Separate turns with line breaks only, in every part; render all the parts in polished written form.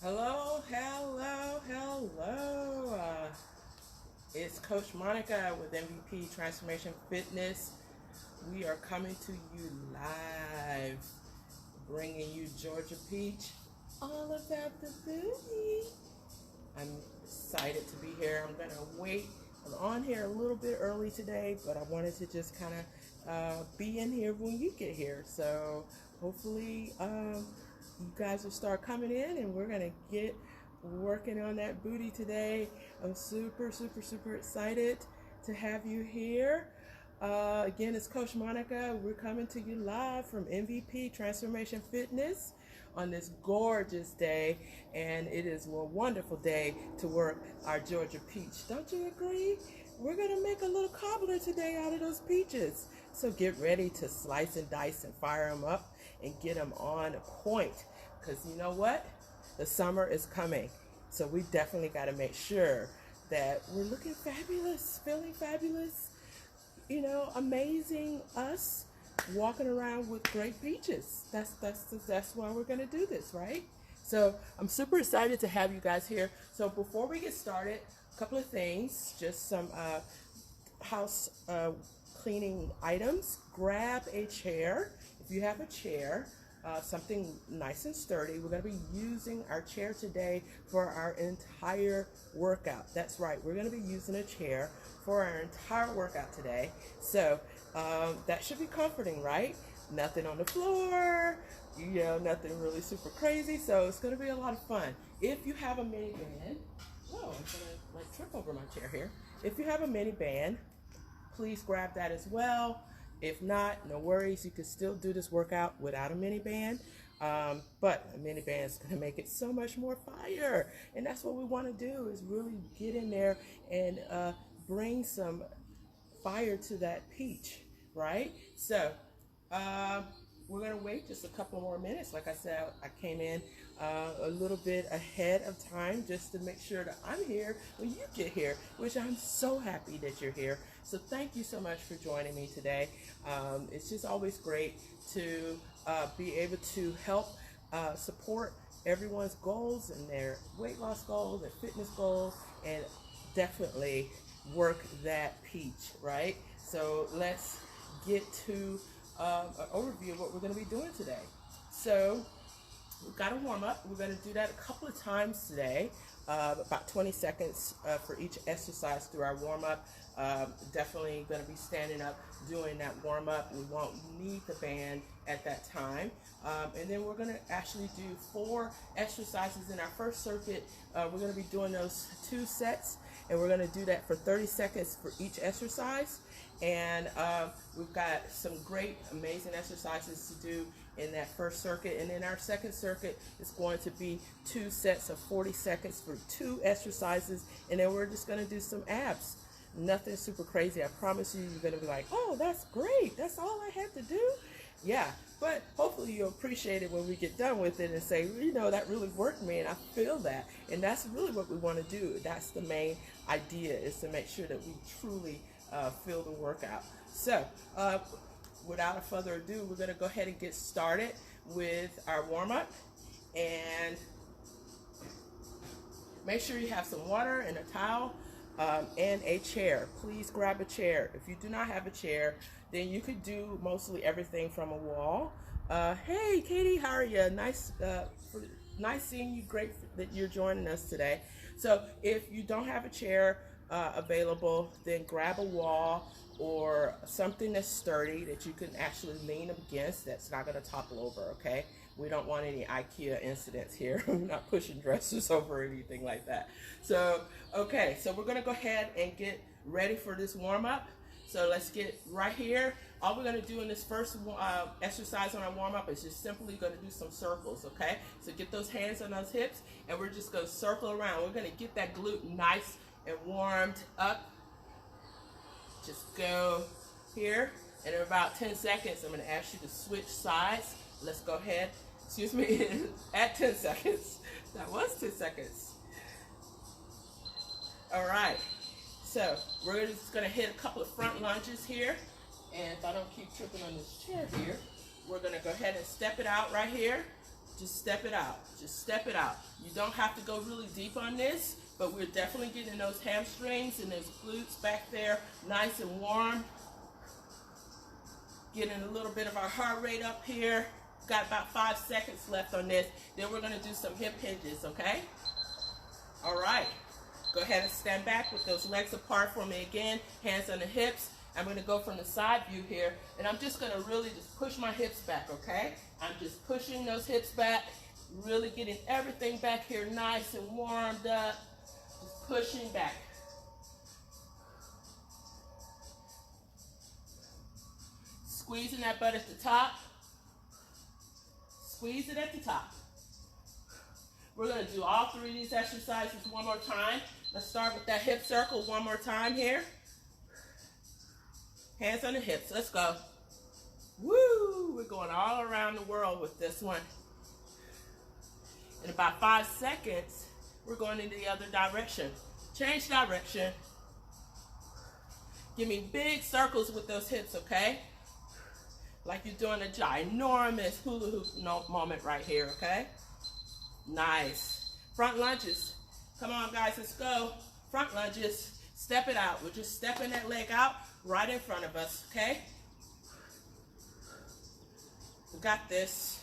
Hello, hello, hello. It's Coach Monica with MVP Transformation Fitness. We are coming to you live, bringing you Georgia Peach, all about the booty. I'm excited to be here. I'm going to wait. I'm on here a little bit early today, but I wanted to just kind of be in here when you get here. So hopefully you guys will start coming in and we're going to get working on that booty today. I'm super, super, super excited to have you here. Again, it's Coach Monica. We're coming to you live from MVP Transformation Fitness on this gorgeous day, and it is a wonderful day to work our Georgia peach. Don't you agree? We're going to make a little cobbler today out of those peaches. So get ready to slice and dice and fire them up and get them on point, because you know what? The summer is coming. So we definitely got to make sure that we're looking fabulous, feeling fabulous, amazing us walking around with great peaches. That's why we're going to do this, right? So I'm super excited to have you guys here. So before we get started, a couple of things, just some house cleaning items. Grab a chair. If you have a chair, something nice and sturdy. We're going to be using our chair today for our entire workout. That's right, we're going to be using a chair for our entire workout today. So that should be comforting, right? Nothing on the floor, nothing really super crazy. So it's going to be a lot of fun. If you have a mini band, I'm going to trip over my chair here. If you have a mini band, please grab that as well. If not, no worries. You can still do this workout without a mini band. But a mini band is going to make it so much more fire. And that's what we want to do, is really get in there and bring some fire to that peach, right? So we're going to wait just a couple more minutes. Like I said, I came in a little bit ahead of time just to make sure that I'm here when you get here, which I'm so happy that you're here. So thank you so much for joining me today. It's just always great to be able to help support everyone's goals and their weight loss goals, their fitness goals, and definitely work that peach, right? So let's get to an overview of what we're going to be doing today. So we've got a warm up. We're going to do that a couple of times today, about 20 seconds for each exercise through our warm up. Definitely going to be standing up doing that warm up. We won't need the band at that time. And then we're going to actually do 4 exercises in our first circuit. We're going to be doing those 2 sets, and we're going to do that for 30 seconds for each exercise. And we've got some great, amazing exercises to do in that first circuit. And then our second circuit is going to be 2 sets of 40 seconds for 2 exercises. And then we're just going to do some abs. Nothing super crazy. I promise you, you're going to be like, oh, that's great. That's all I had to do. Yeah, but hopefully you'll appreciate it when we get done with it and say, that really worked, man. I feel that. And that's really what we want to do. That's the main idea, is to make sure that we truly feel the workout. So without further ado, we're going to go ahead and get started with our warm-up. And make sure you have some water and a towel and a chair. Please grab a chair. If you do not have a chair, then you could do mostly everything from a wall. Hey, Katie, how are you? Nice seeing you. Great that you're joining us today. So if you don't have a chair available, then grab a wall or something that's sturdy that you can actually lean against, that's not going to topple over, okay? We don't want any IKEA incidents here. We're not pushing dressers over or anything like that. So, okay, so we're going to go ahead and get ready for this warm-up. So let's get right here. All we're going to do in this first exercise on our warm-up is just simply going to do some circles, okay? So get those hands on those hips, and we're just going to circle around. We're going to get that glute nice and warmed up. Just go here, and in about 10 seconds, I'm going to ask you to switch sides. Let's go ahead. Excuse me, at 10 seconds. That was 10 seconds. All right. So we're just going to hit a couple of front lunges here. And if I don't keep tripping on this chair here, we're going to go ahead and step it out right here. Just step it out. Just step it out. You don't have to go really deep on this, but we're definitely getting those hamstrings and those glutes back there nice and warm. Getting a little bit of our heart rate up here. Got about 5 seconds left on this. Then we're going to do some hip hinges, okay? All right. Go ahead and stand back with those legs apart for me again. Hands on the hips. I'm going to go from the side view here, and I'm just going to really just push my hips back, okay? I'm just pushing those hips back, really getting everything back here nice and warmed up. Just pushing back. Squeezing that butt at the top. Squeeze it at the top. We're going to do all 3 of these exercises one more time. Let's start with that hip circle one more time here. Hands on the hips. Let's go. Woo! We're going all around the world with this one. In about 5 seconds, we're going in the other direction. Change direction. Give me big circles with those hips, okay? Like you're doing a ginormous hula hoop moment right here, okay? Nice. Front lunges. Come on, guys, let's go. Front lunges. Step it out. We're just stepping that leg out right in front of us, okay? We got this.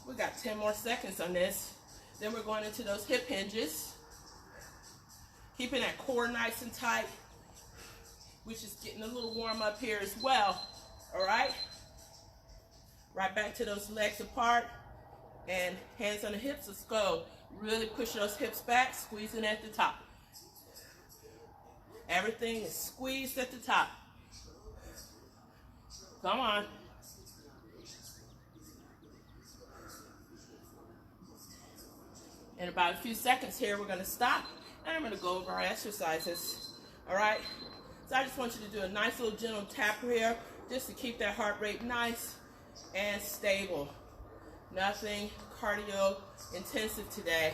We got 10 more seconds on this. Then we're going into those hip hinges. Keeping that core nice and tight. We're just getting a little warm up here as well. All right? Right back to those legs apart. And hands on the hips. Let's go. Really push those hips back. Squeezing at the top. Everything is squeezed at the top. Come on. In about a few seconds here, we're going to stop. And I'm going to go over our exercises. All right? So I just want you to do a nice little gentle tap here, just to keep that heart rate nice and stable. Nothing cardio intensive today,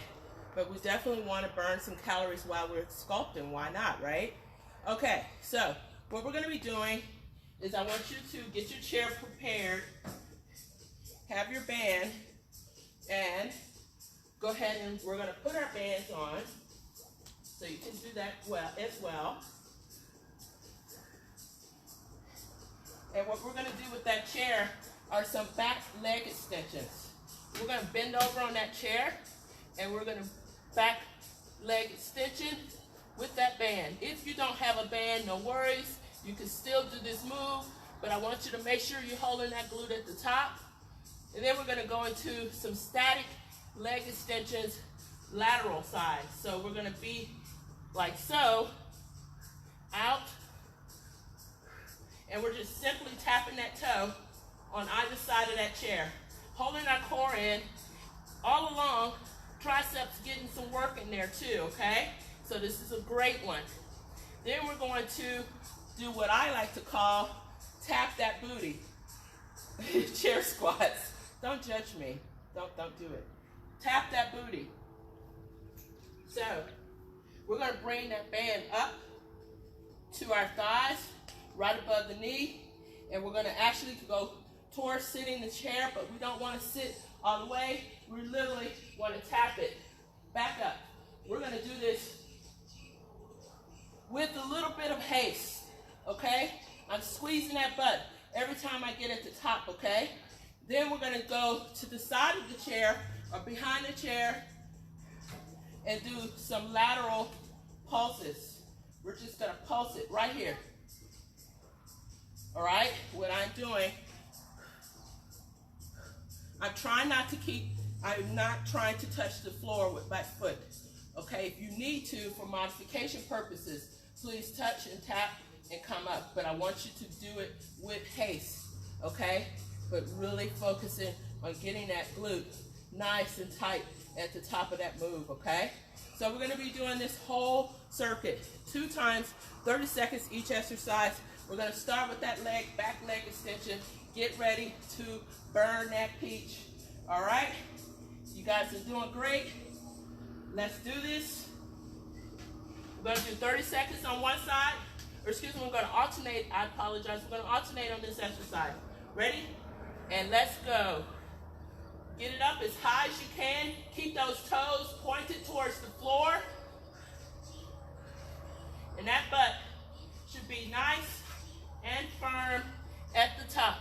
but we definitely want to burn some calories while we're sculpting. Why not, right? Okay, so what we're going to be doing is I want you to get your chair prepared, have your band, and go ahead and we're going to put our bands on, so you can do that as well. And what we're going to do with that chair are some back leg extensions. We're going to bend over on that chair, and we're going to back leg extension with that band. If you don't have a band, no worries. You can still do this move, but I want you to make sure you're holding that glute at the top. And then we're going to go into some static leg extensions, lateral side. So we're going to be like so, out, and we're just simply tapping that toe on either side of that chair. Holding our core in, all along, triceps getting some work in there too, okay? So this is a great one. Then we're going to do what I like to call tap that booty. Chair squats. Don't judge me. Don't do it. Tap that booty. So we're going to bring that band up to our thighs, right above the knee, and we're going to actually go towards sitting in the chair, but we don't want to sit all the way. We literally want to tap it back up. We're going to do this with a little bit of haste, okay? I'm squeezing that butt every time I get at the top, okay? Then we're going to go to the side of the chair or behind the chair and do some lateral pulses. We're just going to pulse it right here. All right? What I'm doing, I'm not trying to touch the floor with my foot. Okay? If you need to, for modification purposes, please touch and tap and come up. But I want you to do it with haste. Okay? But really focusing on getting that glute nice and tight at the top of that move, okay? So we're going to be doing this whole circuit 2 times, 30 seconds each exercise. We're going to start with that back leg extension. Get ready to burn that peach, all right? You guys are doing great. Let's do this. We're going to do 30 seconds on one side, or excuse me, we're going to alternate. I apologize. We're going to alternate on this exercise. Ready? And let's go. Get it up as high as you can. Keep those toes pointed towards the floor. And that butt should be nice and firm at the top.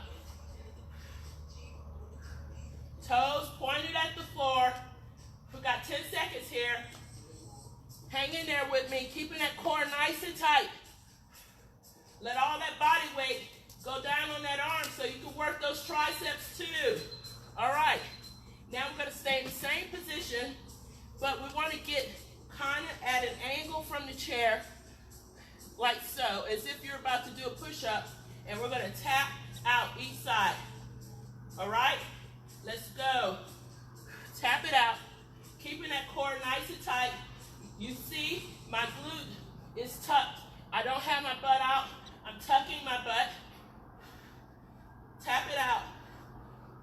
Toes pointed at the floor. We've got 10 seconds here. Hang in there with me, keeping that core nice and tight. Let all that body weight go down on that arm so you can work those triceps too. All right, now we're gonna stay in the same position, but we wanna get kind of at an angle from the chair, like so, as if you're about to do a push-up, and we're gonna tap out each side. All right, let's go. Tap it out, keeping that core nice and tight. You see, my glute is tucked. I don't have my butt out. I'm tucking my butt. Tap it out.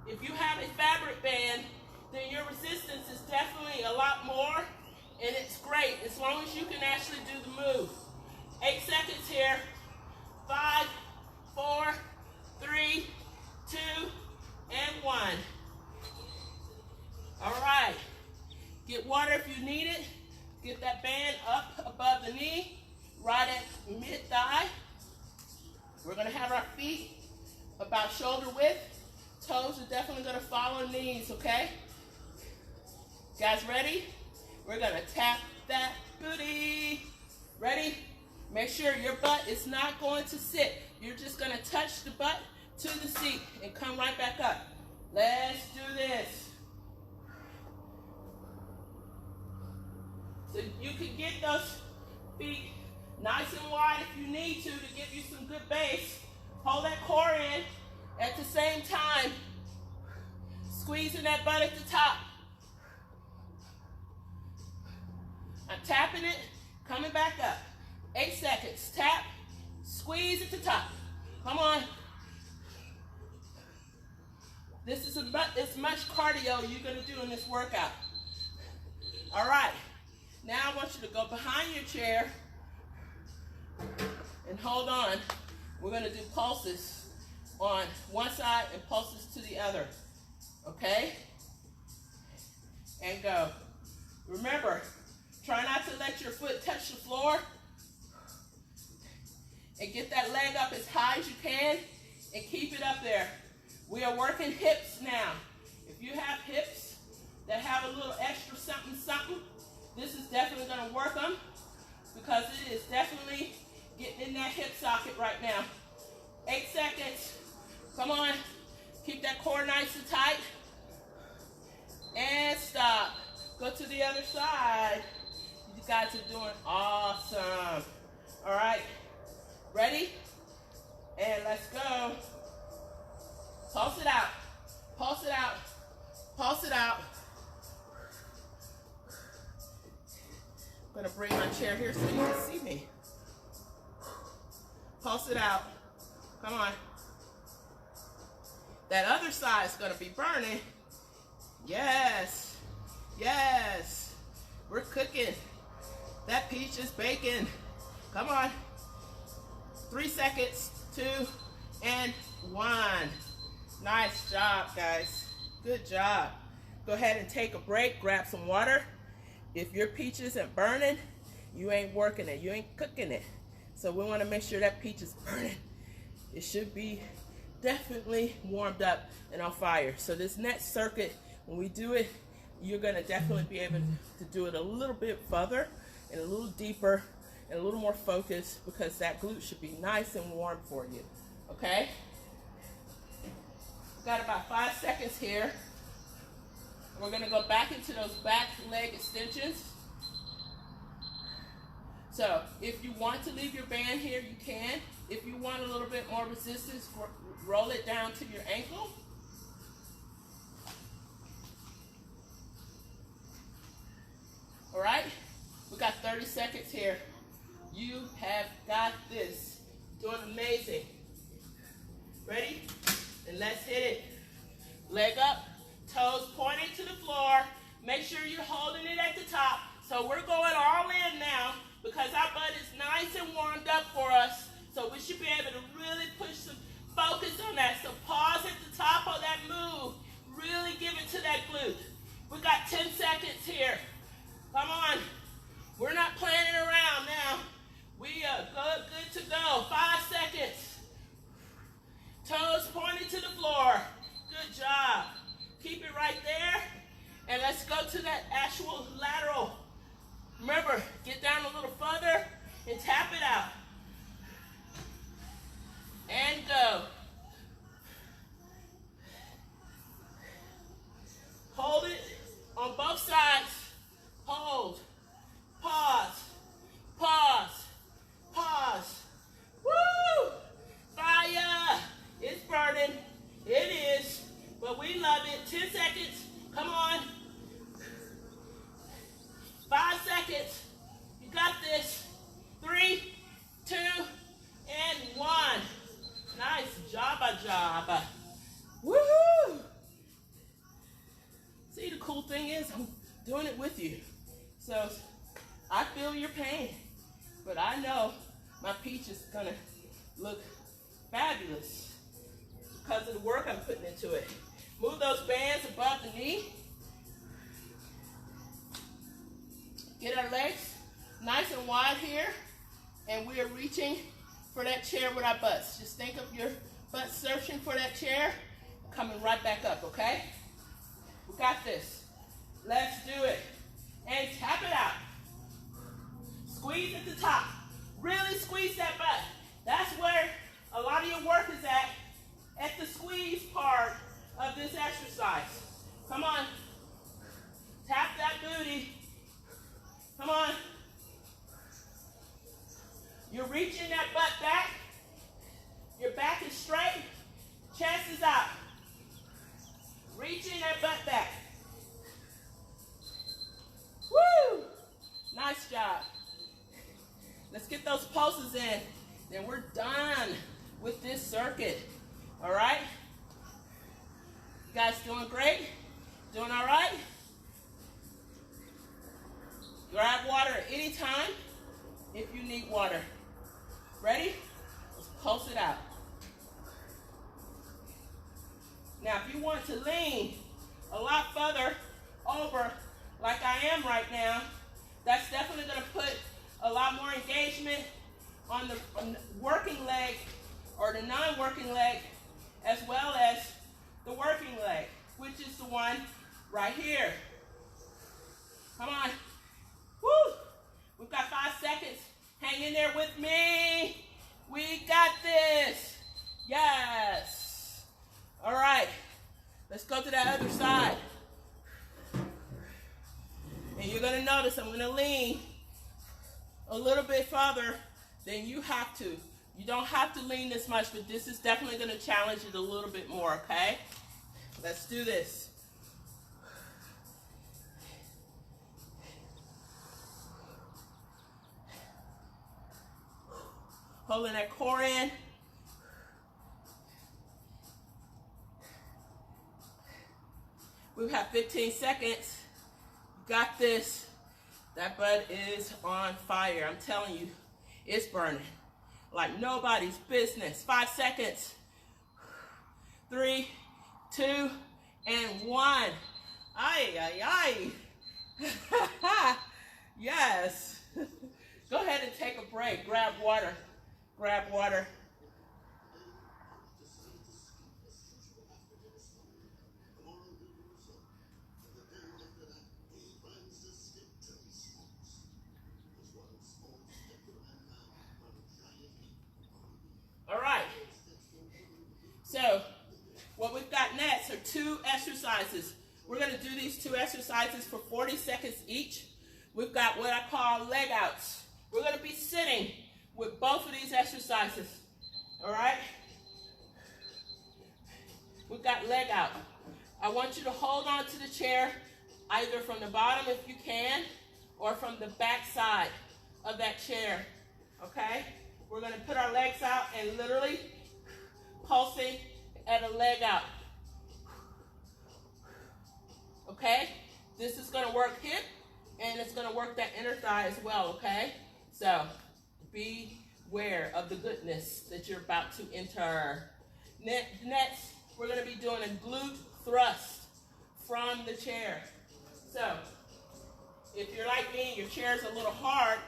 If you have a fabric band, then your resistance is definitely a lot more, and it's great as long as you can actually do the move. 8 seconds here. 5, 4, 3, 2, and 1. All right. Get water if you need it. Get that band up above the knee, right at mid-thigh. We're going to have our feet about shoulder width. Toes are definitely going to follow knees, okay? Guys, ready? We're going to tap that booty. Ready? Make sure your butt is not going to sit. You're just going to touch the butt to the seat and come right back up. Let's do this. So you can get those feet nice and wide if you need to give you some good base. Hold that core in. At the same time, squeezing that butt at the top. I'm tapping it, coming back up. 8 seconds. Tap, squeeze at the top. Come on. This is as much cardio you're going to do in this workout. All right. Now I want you to go behind your chair and hold on. We're going to do pulses on one side and pulses to the other. Okay? And go. Remember, try not to let your foot touch the floor. And get that leg up as high as you can and keep it up there. We are working hips now. If you have hips that have a little extra something, this is definitely going to work them because it is definitely getting in that hip socket right now. 8 seconds. Come on. Keep that core nice and tight. And stop. Go to the other side. You guys are doing awesome. All right. Ready? And let's go. Pulse it out. Pulse it out. Pulse it out. I'm going to bring my chair here so you can see me. Pulse it out. Come on. That other side is going to be burning. Yes. Yes. We're cooking. That peach is baking. Come on. 3 seconds. 2 and 1. Nice job, guys. Good job. Go ahead and take a break. Grab some water. If your peach isn't burning, you ain't working it. You ain't cooking it. So we want to make sure that peach is burning. It should be definitely warmed up and on fire. So this next circuit, when we do it, you're going to definitely be able to do it a little bit further and a little deeper and a little more focused because that glute should be nice and warm for you. Okay? Got about 5 seconds here. We're going to go back into those back leg extensions. So if you want to leave your band here, you can. If you want a little bit more resistance, roll it down to your ankle. All right? We got 30 seconds here. You have got this. Doing amazing. Ready? And let's hit it. Leg up. Toes pointing to the floor. Make sure you're holding it at the top. So we're going all in now because our butt is nice and warmed up for us. So we should be able to really push some focus on that. So pause at the top of that move. Really give it to that glute. We got 10 seconds here. Come on. We're not playing around now. We are good to go. 5 seconds. Toes pointing to the floor. Good job. Keep it right there. And let's go to that actual lateral. Remember, get down a little further and tap it out. And go. Hold it on both sides. Hold. Pause. Pause. Pause. Woo! Fire! It's burning. It is. But we love it. 10 seconds. Come on. 5 seconds. You got this. 3, 2, and 1. Nice job. Woohoo! See, the cool thing is I'm doing it with you. So I feel your pain, but I know my peach is gonna look fabulous because of the work I'm putting into it. Move those bands above the knee. Get our legs nice and wide here, and we are reaching for that chair with our butts. Just think of your butt searching for that chair, coming right back up, okay? We got this. Let's do it. And tap it out. Squeeze at the top. Really squeeze that butt. That's where a lot of your work is at the squeeze part of this exercise. Come on. Tap that booty. Come on. You're reaching that butt back. Your back is straight. Chest is out. Reaching that butt back. Woo! Nice job. Let's get those pulses in. Then we're done with this circuit. All right? You guys doing great? Doing all right? Grab water at any time if you need water. Ready? Let's pulse it out. Now, if you want to lean a lot further over like I am right now, that's definitely going to put a lot more engagement on the working leg or the non-working leg as well as the working leg, which is the one right here. Come on. Woo! We've got 5 seconds. Hang in there with me. We got this. Yes. All right. Let's go to that other side. And you're going to notice I'm going to lean a little bit farther than you have to. You don't have to lean this much, but this is definitely going to challenge it a little bit more, okay? Let's do this. Holding that core in. We have 15 seconds. You got this. That butt is on fire. I'm telling you, it's burning like nobody's business. 5 seconds. 3, 2, and 1. Ay, ay, ay. Yes. Go ahead and take a break. Grab water. Grab water. All right. So what we've got next are 2 exercises. We're going to do these 2 exercises for 40 seconds each. We've got what I call leg outs. We're going to be sitting with both of these exercises. All right? We've got leg out. I want you to hold on to the chair either from the bottom if you can or from the back side of that chair. Okay? We're going to put our legs out and literally pulsing at a leg out. Okay? This is going to work hip and it's going to work that inner thigh as well, okay? So, beware of the goodness that you're about to enter. Next, we're going to be doing a glute thrust. from the chair. So, if you're like me and your chair is a little hard,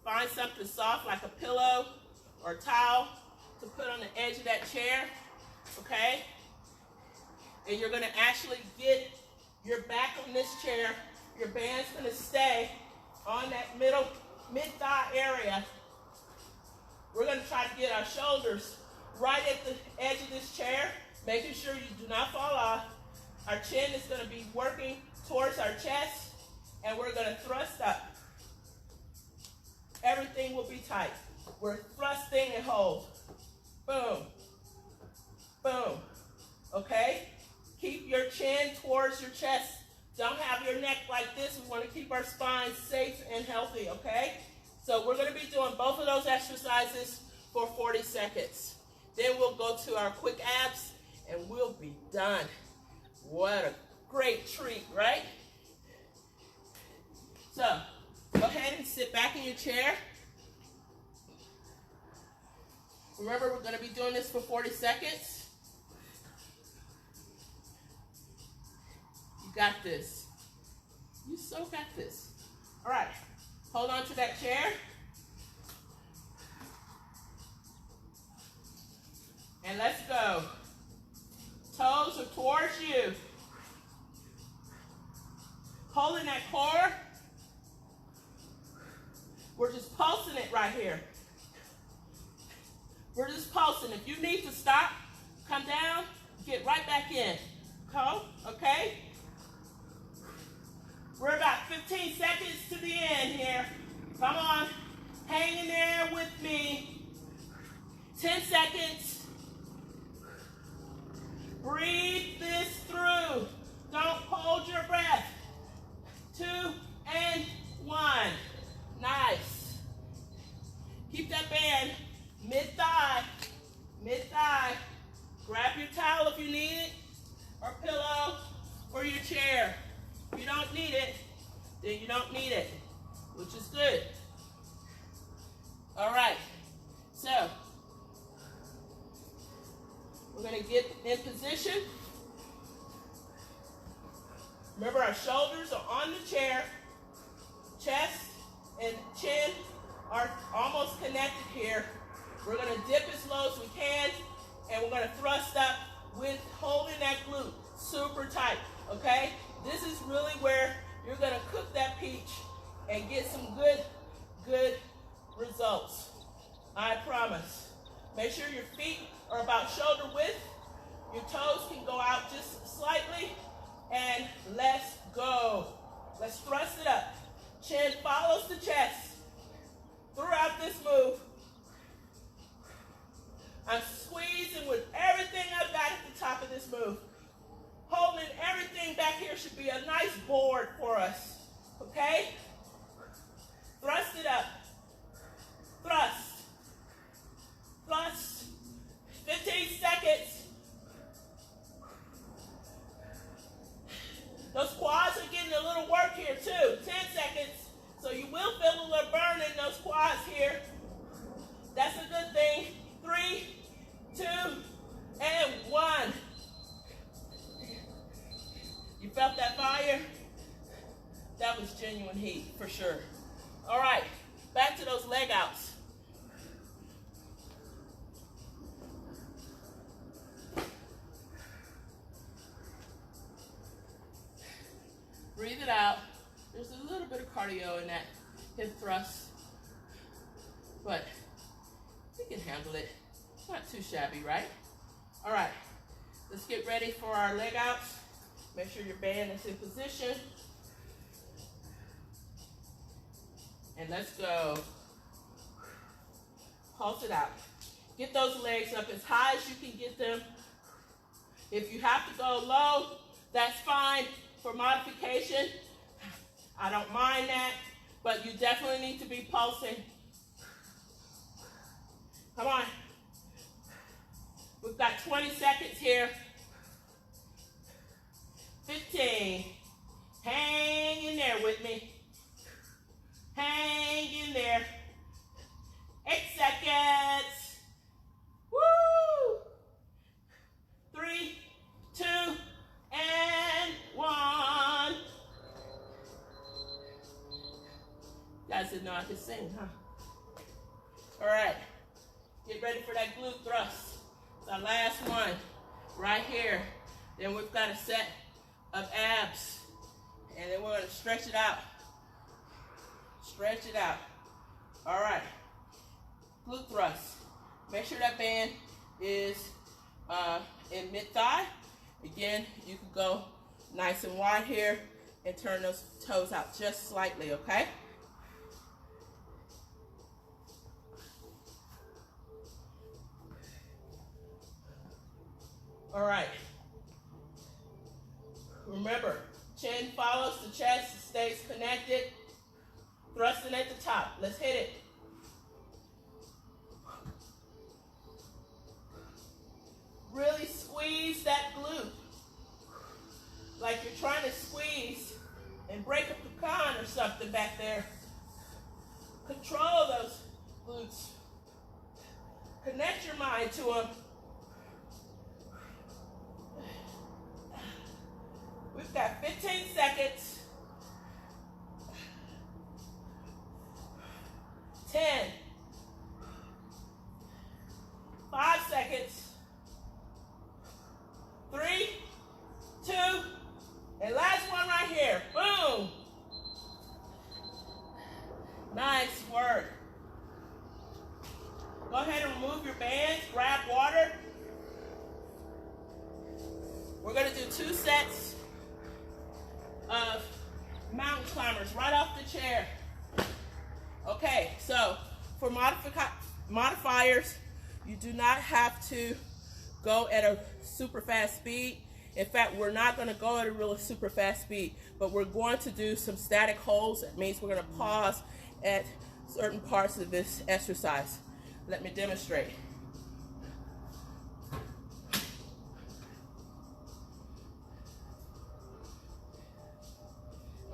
find something soft like a pillow or a towel to put on the edge of that chair, okay? And you're gonna actually get your back on this chair. Your band's gonna stay on that mid-thigh area. We're gonna try to get our shoulders right at the edge of this chair, making sure you do not fall off. Our chin is gonna be working towards our chest, and we're gonna thrust up. Everything will be tight. We're thrusting and hold. Boom. Boom. Okay? Keep your chin towards your chest. Don't have your neck like this. We want to keep our spine safe and healthy, okay? So we're going to be doing both of those exercises for 40 seconds. Then we'll go to our quick abs, and we'll be done. What a great treat, right? So, go ahead and sit back in your chair. Remember, we're going to be doing this for 40 seconds. You got this. You so got this. All right. Hold on to that chair. And let's go. Toes are towards you. Holding that core. We're just pulsing it right here. We're just pulsing. If you need to stop, come down, get right back in. Go, okay? We're about 15 seconds to the end here. Come on. Hang in there with me. 10 seconds. Breathe this through. Don't hold your breath. 2 and 1. Nice. Keep that band mid-thigh. Mid-thigh. Grab your towel if you need it, or pillow, or your chair. If you don't need it, then you don't need it, which is good. All right. So, we're going to get in position. Remember, our shoulders are on the chair. Chest and chin are almost connected here. We're going to dip as low as we can, and we're going to thrust up with holding that glute super tight, okay? This is really where you're going to cook that peach and get some good results. I promise. Make sure your feet are about shoulder width. Your toes can go out just slightly, and let's go. Let's thrust it up. Chin follows the chest throughout this move. I'm squeezing with everything I've got at the top of this move. Holding everything back here should be a nice board for us, okay? Thrust it up. Thrust. Thrust. 15 seconds. Those quads are getting a little work here too. 10 seconds. So you will feel a little burn in those quads here. That's a good thing. 3, 2, and 1. You felt that fire? That was genuine heat, for sure. All right, back to those leg outs. Breathe it out. There's a little bit of cardio in that hip thrust, but we can handle it. It's not too shabby, right? All right, let's get ready for our leg outs. Make sure your band is in position. And let's go. Pulse it out. Get those legs up as high as you can get them. If you have to go low, that's fine for modification. I don't mind that, but you definitely need to be pulsing. Come on. We've got 20 seconds here. 15. Hang in there with me. Hang in there. 8 seconds. Woo! 3, 2, and 1. guys didn't know I could sing, huh? All right, get ready for that glute thrust. It's our last one right here. Then we've got a set of abs, and then we're going to stretch it out. Stretch it out. All right, glute thrust. Make sure that band is in mid-thigh. Again, you can go nice and wide here and turn those toes out just slightly, okay? All right. Remember, chin follows the chest, stays connected. Thrusting at the top. Let's hit it. Really squeeze that glute. Like you're trying to squeeze and break a pecan or something back there. Control those glutes. Connect your mind to them. We've got 15 seconds. 10. 5 seconds. 3, 2, and last one right here. Boom. Nice work. Go ahead and remove your bands. Grab water. We're going to do 2 sets of mountain climbers right off the chair. Okay, so for modifiers, you do not have to go at a super fast speed. In fact, we're not going to go at a really super fast speed, but we're going to do some static holds. That means we're going to pause at certain parts of this exercise. Let me demonstrate.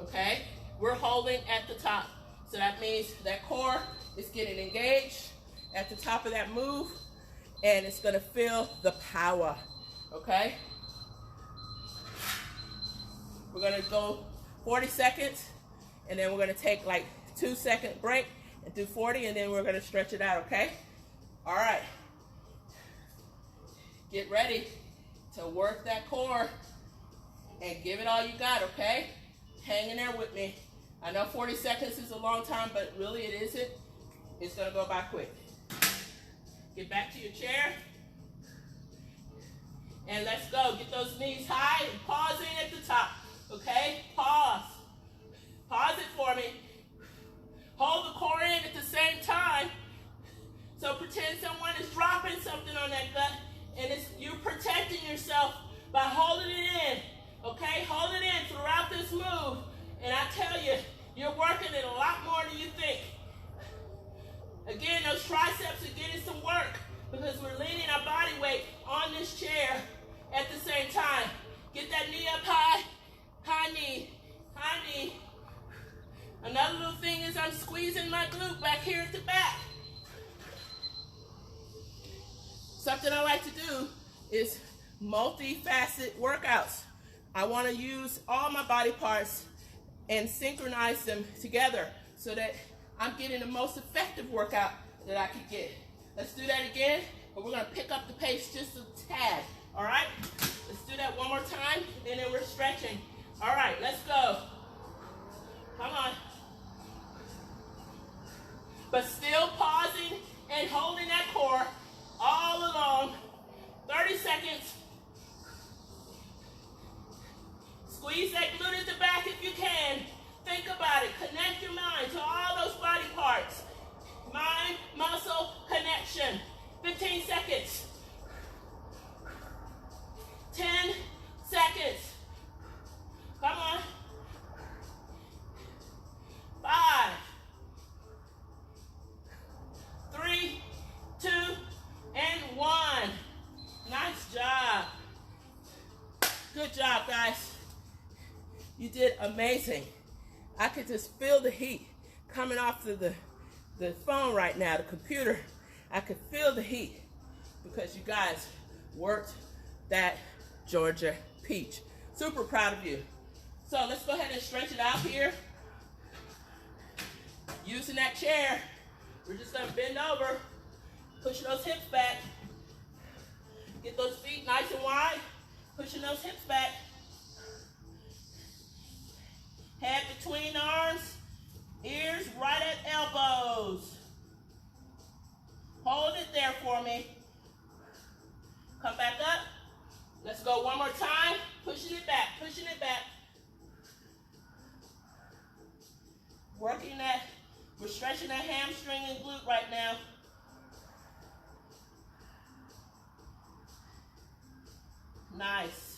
Okay, we're holding at the top. So that means that core is getting engaged at the top of that move, and it's going to feel the power, okay? We're going to go 40 seconds, and then we're going to take like 2-second break and do 40, and then we're going to stretch it out, okay? All right. Get ready to work that core and give it all you got, okay? Hang in there with me. I know 40 seconds is a long time, but really it isn't. It's going to go by quick. Get back to your chair. And let's go. Get those knees high and pause in at the top. Okay? Pause. Pause it for me. Hold the core in at the same time. So pretend someone is dropping something on that gut, and you're protecting yourself by holding it in. Okay? Hold it in throughout this move. And I tell you, you're working it a lot more than you think. Again, those triceps are getting some work because we're leaning our body weight on this chair at the same time. Get that knee up high, high knee, high knee. Another little thing is I'm squeezing my glute back here at the back. Something I like to do is multifaceted workouts. I want to use all my body parts and synchronize them together so that I'm getting the most effective workout that I could get. Let's do that again, but we're going to pick up the pace just a tad, all right? Let's do that one more time, and then we're stretching. All right, let's go. Come on. But still pausing and holding that core all along. 30 seconds. Squeeze that glute at the back if you can. Think about it. Connect your mind to all those body parts. Mind, muscle, connection. 15 seconds. 10 seconds. Come on. 5, 3, 2, and 1. Nice job. Good job, guys. You did amazing. I could just feel the heat coming off of the phone right now, the computer. I could feel the heat because you guys worked that Georgia peach. Super proud of you. So let's go ahead and stretch it out here. Using that chair, we're just gonna bend over, push those hips back, get those feet nice and wide, pushing those hips back. Head between arms, ears right at elbows. Hold it there for me. Come back up. Let's go one more time. Pushing it back, pushing it back. Working that, we're stretching that hamstring and glute right now. Nice.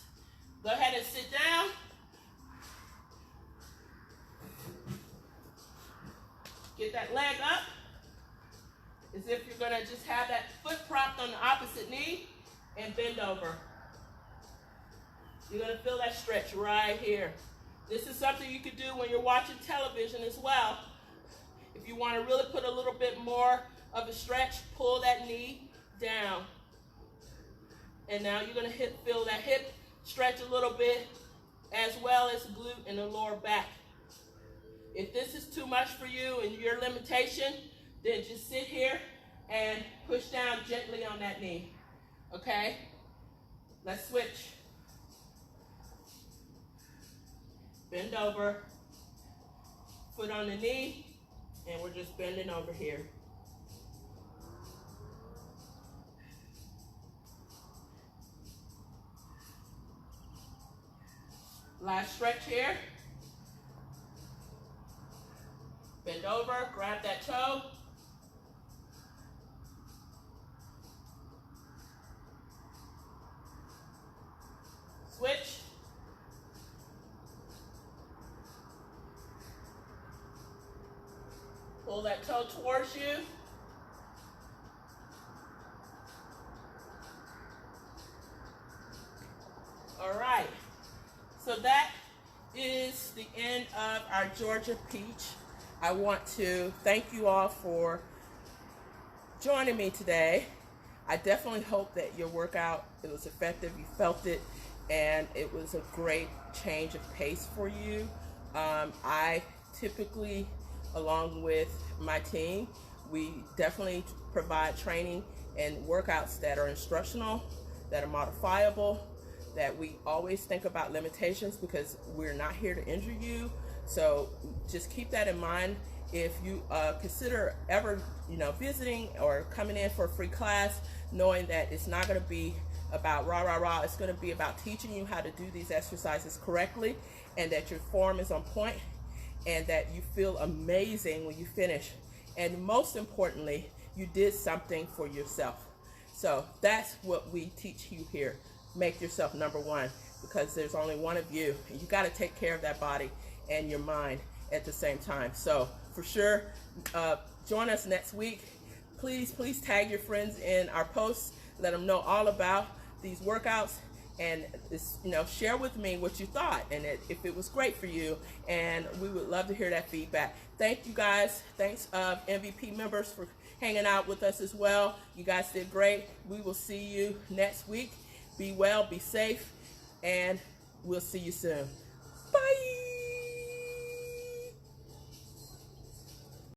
Go ahead and sit down. Get that leg up as if you're gonna just have that foot propped on the opposite knee and bend over. You're gonna feel that stretch right here. This is something you could do when you're watching television as well. If you wanna really put a little bit more of a stretch, pull that knee down. And now you're gonna feel that hip stretch a little bit, as well as glute and the lower back. If this is too much for you and your limitation, then just sit here and push down gently on that knee, okay? Let's switch. Bend over, foot on the knee, and we're just bending over here. Last stretch here. Bend over, grab that toe. Switch. Pull that toe towards you. All right. So that is the end of our Georgia Peach. I want to thank you all for joining me today. I definitely hope that your workout, it was effective, you felt it, and it was a great change of pace for you. I typically, along with my team, we definitely provide training and workouts that are instructional, that are modifiable, that we always think about limitations because we're not here to injure you. So just keep that in mind. If you consider ever, visiting or coming in for a free class, knowing that it's not going to be about rah, rah, rah. It's going to be about teaching you how to do these exercises correctly, and that your form is on point, and that you feel amazing when you finish. And most importantly, you did something for yourself. So that's what we teach you here. Make yourself number one, because there's only one of you, and you got to take care of that body and your mind at the same time. So for sure, join us next week. Please tag your friends in our posts. Let them know all about these workouts, and share with me what you thought and if it was great for you. And we would love to hear that feedback. Thank you guys. Thanks MVP members for hanging out with us as well. You guys did great. We will see you next week. Be well, be safe, and we'll see you soon.